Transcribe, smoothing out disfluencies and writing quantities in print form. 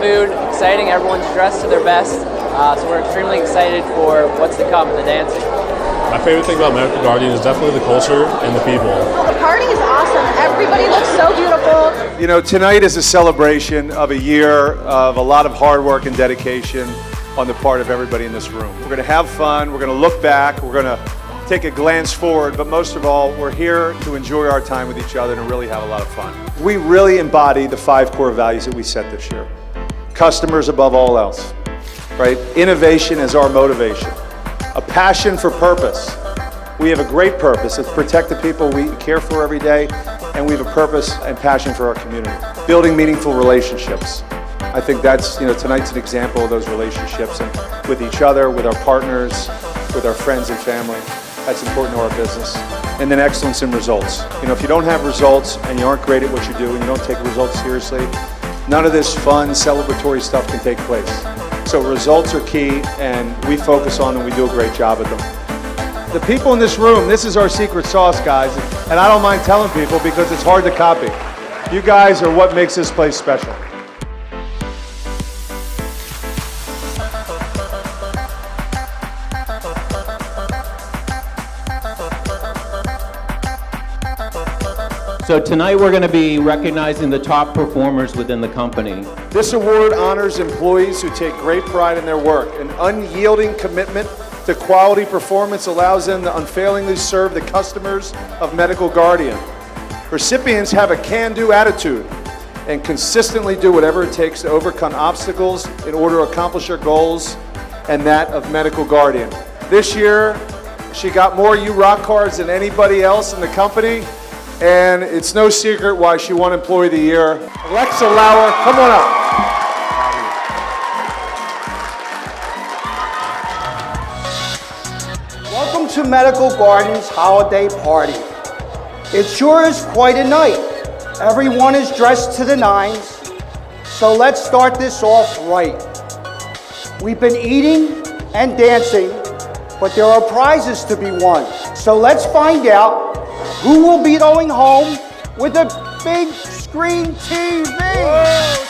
food, exciting. Everyone's dressed to their best, so we're extremely excited for what's to come in the dancing. My favorite thing about Medical Guardian is definitely the culture and the people. Well, the party is awesome. Everybody looks so beautiful. You know, tonight is a celebration of a year of a lot of hard work and dedication on the part of everybody in this room. We're going to have fun. We're going to look back. We're going to take a glance forward. But most of all, we're here to enjoy our time with each other and really have a lot of fun. We really embody the 5 core values that we set this year. Customers above all else, right? Innovation is our motivation. A passion for purpose. We have a great purpose. It's protect the people we care for every day, and we have a purpose and passion for our community. Building meaningful relationships. I think that's, tonight's an example of those relationships, and with each other, with our partners, with our friends and family. That's important to our business. And then excellence in results. If you don't have results and you aren't great at what you do and you don't take results seriously, none of this fun, celebratory stuff can take place. So results are key, and we focus on them. We do a great job at them. The people in this room, this is our secret sauce, guys. And I don't mind telling people because it's hard to copy. You guys are what makes this place special. So tonight we're going to be recognizing the top performers within the company. This award honors employees who take great pride in their work. An unyielding commitment to quality performance allows them to unfailingly serve the customers of Medical Guardian. Recipients have a can-do attitude and consistently do whatever it takes to overcome obstacles in order to accomplish their goals and that of Medical Guardian. This year, she got more You Rock cards than anybody else in the company. And it's no secret why she won Employee of the Year. Alexa Lauer, come on up. Welcome to Medical Guardian's holiday party. It sure is quite a night. Everyone is dressed to the nines. So let's start this off right. We've been eating and dancing, but there are prizes to be won. So let's find out who will be going home with a big screen TV? Whoa.